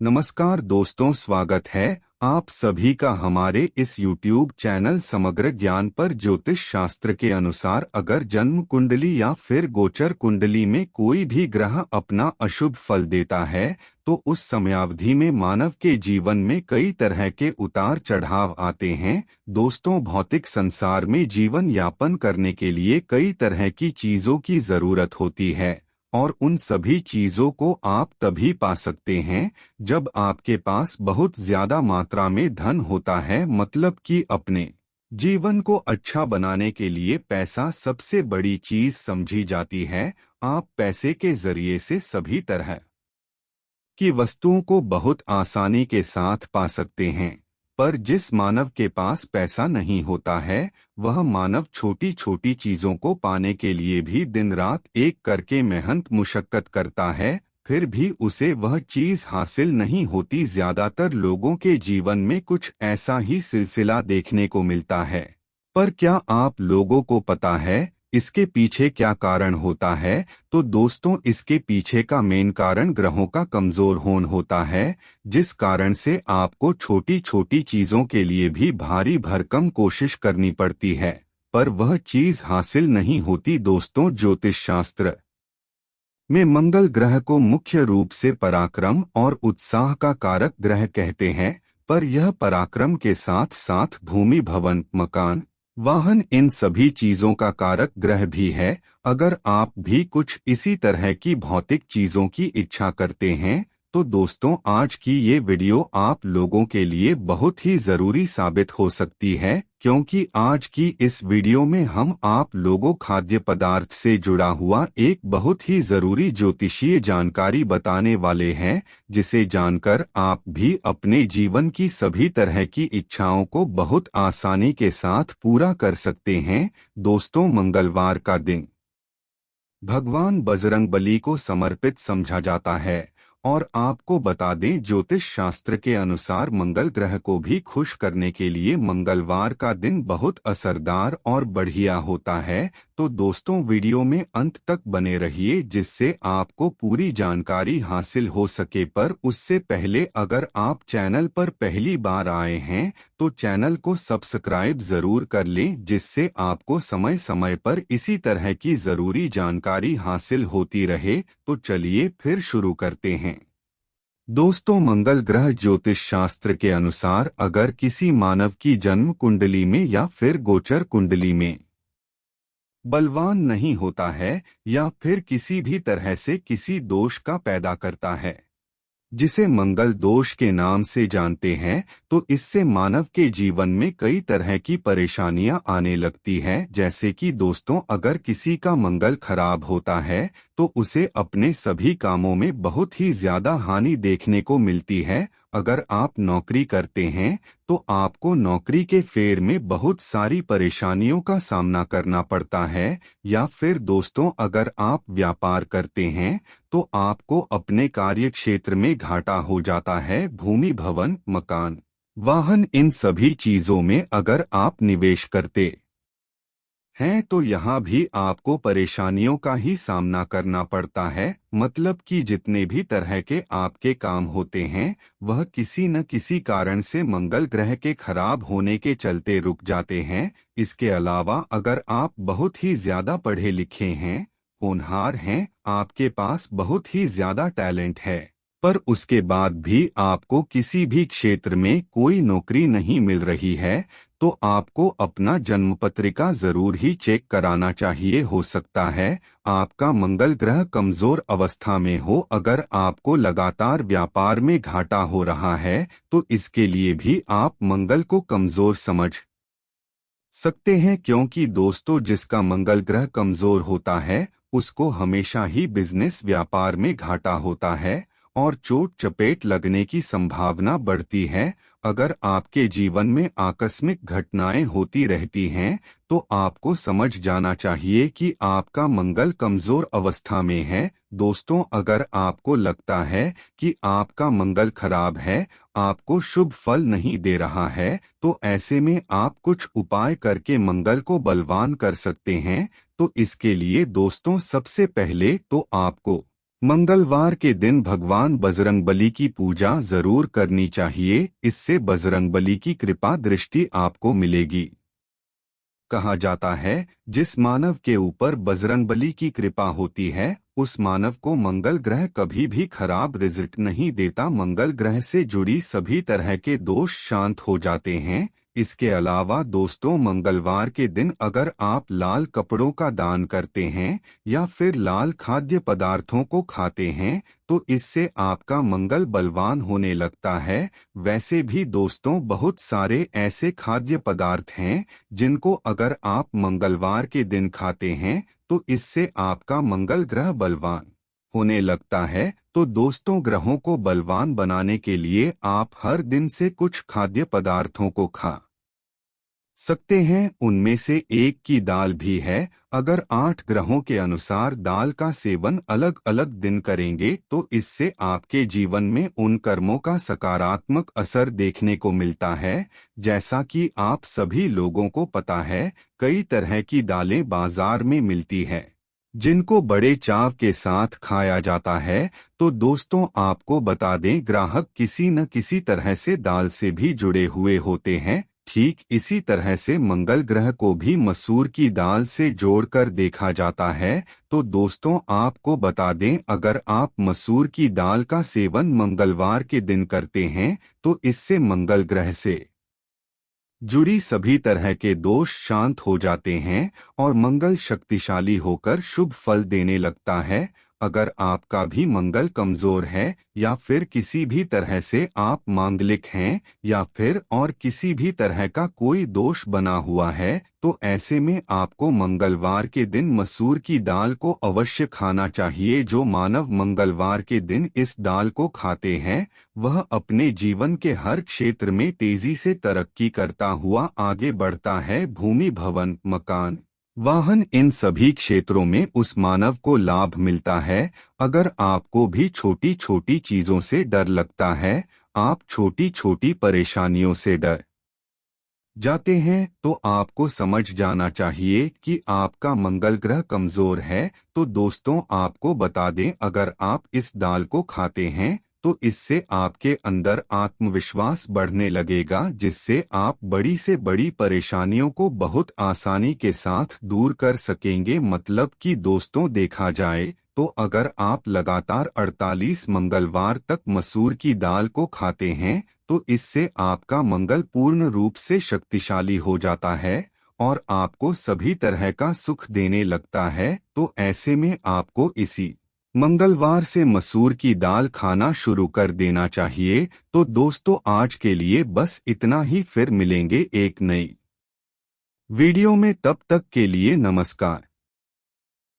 नमस्कार दोस्तों, स्वागत है आप सभी का हमारे इस YouTube चैनल समग्र ज्ञान पर। ज्योतिष शास्त्र के अनुसार अगर जन्म कुंडली या फिर गोचर कुंडली में कोई भी ग्रह अपना अशुभ फल देता है तो उस समयावधि में मानव के जीवन में कई तरह के उतार चढ़ाव आते हैं। दोस्तों, भौतिक संसार में जीवन यापन करने के लिए कई तरह की चीजों की जरूरत होती है और उन सभी चीजों को आप तभी पा सकते हैं जब आपके पास बहुत ज्यादा मात्रा में धन होता है। मतलब कि अपने जीवन को अच्छा बनाने के लिए पैसा सबसे बड़ी चीज समझी जाती है। आप पैसे के जरिए से सभी तरह की वस्तुओं को बहुत आसानी के साथ पा सकते हैं, पर जिस मानव के पास पैसा नहीं होता है वह मानव छोटी छोटी चीजों को पाने के लिए भी दिन रात एक करके मेहनत मुशक्कत करता है, फिर भी उसे वह चीज हासिल नहीं होती। ज्यादातर लोगों के जीवन में कुछ ऐसा ही सिलसिला देखने को मिलता है, पर क्या आप लोगों को पता है इसके पीछे क्या कारण होता है? तो दोस्तों, इसके पीछे का मेन कारण ग्रहों का कमजोर होना होता है, जिस कारण से आपको छोटी छोटी चीजों के लिए भी भारी भरकम कोशिश करनी पड़ती है, पर वह चीज हासिल नहीं होती। दोस्तों, ज्योतिष शास्त्र में मंगल ग्रह को मुख्य रूप से पराक्रम और उत्साह का कारक ग्रह कहते हैं, पर यह पराक्रम के साथ साथ भूमि, भवन, मकान, वाहन, इन सभी चीजों का कारक ग्रह भी है। अगर आप भी कुछ इसी तरह की भौतिक चीजों की इच्छा करते हैं तो दोस्तों, आज की ये वीडियो आप लोगों के लिए बहुत ही जरूरी साबित हो सकती है, क्योंकि आज की इस वीडियो में हम आप लोगों खाद्य पदार्थ से जुड़ा हुआ एक बहुत ही जरूरी ज्योतिषीय जानकारी बताने वाले हैं, जिसे जानकर आप भी अपने जीवन की सभी तरह की इच्छाओं को बहुत आसानी के साथ पूरा कर सकते हैं। दोस्तों, मंगलवार का दिन भगवान बजरंगबली को समर्पित समझा जाता है और आपको बता दें, ज्योतिष शास्त्र के अनुसार मंगल ग्रह को भी खुश करने के लिए मंगलवार का दिन बहुत असरदार और बढ़िया होता है। तो दोस्तों, वीडियो में अंत तक बने रहिए जिससे आपको पूरी जानकारी हासिल हो सके। पर उससे पहले अगर आप चैनल पर पहली बार आए हैं तो चैनल को सब्सक्राइब जरूर कर लें, जिससे आपको समय समय पर इसी तरह की जरूरी जानकारी हासिल होती रहे। तो चलिए फिर शुरू करते हैं। दोस्तों, मंगल ग्रह ज्योतिष शास्त्र के अनुसार अगर किसी मानव की जन्म कुंडली में या फिर गोचर कुंडली में बलवान नहीं होता है या फिर किसी भी तरह से किसी दोष का पैदा करता है, जिसे मंगल दोष के नाम से जानते हैं, तो इससे मानव के जीवन में कई तरह की परेशानियां आने लगती हैं। जैसे कि दोस्तों, अगर किसी का मंगल खराब होता है तो उसे अपने सभी कामों में बहुत ही ज्यादा हानि देखने को मिलती है। अगर आप नौकरी करते हैं तो आपको नौकरी के फेर में बहुत सारी परेशानियों का सामना करना पड़ता है, या फिर दोस्तों, अगर आप व्यापार करते हैं तो आपको अपने कार्य क्षेत्र में घाटा हो जाता है। भूमि, भवन, मकान, वाहन, इन सभी चीजों में अगर आप निवेश करते हैं तो यहाँ भी आपको परेशानियों का ही सामना करना पड़ता है। मतलब कि जितने भी तरह के आपके काम होते हैं वह किसी न किसी कारण से मंगल ग्रह के खराब होने के चलते रुक जाते हैं। इसके अलावा अगर आप बहुत ही ज्यादा पढ़े लिखे हैं, होनहार हैं, आपके पास बहुत ही ज्यादा टैलेंट है, पर उसके बाद भी आपको किसी भी क्षेत्र में कोई नौकरी नहीं मिल रही है, तो आपको अपना जन्म पत्रिका जरूर ही चेक कराना चाहिए। हो सकता है आपका मंगल ग्रह कमजोर अवस्था में हो। अगर आपको लगातार व्यापार में घाटा हो रहा है तो इसके लिए भी आप मंगल को कमजोर समझ सकते हैं, क्योंकि दोस्तों, जिसका मंगल ग्रह कमजोर होता है उसको हमेशा ही बिजनेस, व्यापार में घाटा होता है और चोट चपेट लगने की संभावना बढ़ती है। अगर आपके जीवन में आकस्मिक घटनाएं होती रहती हैं तो आपको समझ जाना चाहिए कि आपका मंगल कमजोर अवस्था में है। दोस्तों, अगर आपको लगता है कि आपका मंगल खराब है, आपको शुभ फल नहीं दे रहा है, तो ऐसे में आप कुछ उपाय करके मंगल को बलवान कर सकते हैं। तो इसके लिए दोस्तों, सबसे पहले तो आपको मंगलवार के दिन भगवान बजरंगबली की पूजा जरूर करनी चाहिए। इससे बजरंगबली की कृपा दृष्टि आपको मिलेगी। कहा जाता है, जिस मानव के ऊपर बजरंगबली की कृपा होती है उस मानव को मंगल ग्रह कभी भी खराब रिजल्ट नहीं देता। मंगल ग्रह से जुड़ी सभी तरह के दोष शांत हो जाते हैं। इसके अलावा दोस्तों, मंगलवार के दिन अगर आप लाल कपड़ों का दान करते हैं या फिर लाल खाद्य पदार्थों को खाते हैं तो इससे आपका मंगल बलवान होने लगता है। वैसे भी दोस्तों, बहुत सारे ऐसे खाद्य पदार्थ हैं जिनको अगर आप मंगलवार के दिन खाते हैं तो इससे आपका मंगल ग्रह बलवान होने लगता है। तो दोस्तों, ग्रहों को बलवान बनाने के लिए आप हर दिन से कुछ खाद्य पदार्थों को खा सकते हैं। उनमें से एक की दाल भी है। अगर 8 ग्रहों के अनुसार दाल का सेवन अलग अलग दिन करेंगे तो इससे आपके जीवन में उन कर्मों का सकारात्मक असर देखने को मिलता है। जैसा कि आप सभी लोगों को पता है, कई तरह की दालें बाजार में मिलती है जिनको बड़े चाव के साथ खाया जाता है। तो दोस्तों, आपको बता दें, ग्राहक किसी न किसी तरह से दाल से भी जुड़े हुए होते हैं। ठीक इसी तरह से मंगल ग्रह को भी मसूर की दाल से जोड़कर देखा जाता है। तो दोस्तों, आपको बता दें, अगर आप मसूर की दाल का सेवन मंगलवार के दिन करते हैं तो इससे मंगल ग्रह से जुड़ी सभी तरह के दोष शांत हो जाते हैं और मंगल शक्तिशाली होकर शुभ फल देने लगता है। अगर आपका भी मंगल कमजोर है या फिर किसी भी तरह से आप मांगलिक हैं या फिर और किसी भी तरह का कोई दोष बना हुआ है तो ऐसे में आपको मंगलवार के दिन मसूर की दाल को अवश्य खाना चाहिए। जो मानव मंगलवार के दिन इस दाल को खाते हैं वह अपने जीवन के हर क्षेत्र में तेजी से तरक्की करता हुआ आगे बढ़ता है। भूमि, भवन, मकान, वाहन, इन सभी क्षेत्रों में उस मानव को लाभ मिलता है। अगर आपको भी छोटी छोटी चीजों से डर लगता है, आप छोटी छोटी परेशानियों से डर जाते हैं, तो आपको समझ जाना चाहिए कि आपका मंगल ग्रह कमजोर है। तो दोस्तों, आपको बता दें, अगर आप इस दाल को खाते हैं तो इससे आपके अंदर आत्मविश्वास बढ़ने लगेगा, जिससे आप बड़ी से बड़ी परेशानियों को बहुत आसानी के साथ दूर कर सकेंगे। मतलब कि दोस्तों, देखा जाए तो अगर आप लगातार 48 मंगलवार तक मसूर की दाल को खाते हैं तो इससे आपका मंगल पूर्ण रूप से शक्तिशाली हो जाता है और आपको सभी तरह का सुख देने लगता है। तो ऐसे में आपको इसी मंगलवार से मसूर की दाल खाना शुरू कर देना चाहिए। तो दोस्तों, आज के लिए बस इतना ही। फिर मिलेंगे एक नई वीडियो में, तब तक के लिए नमस्कार।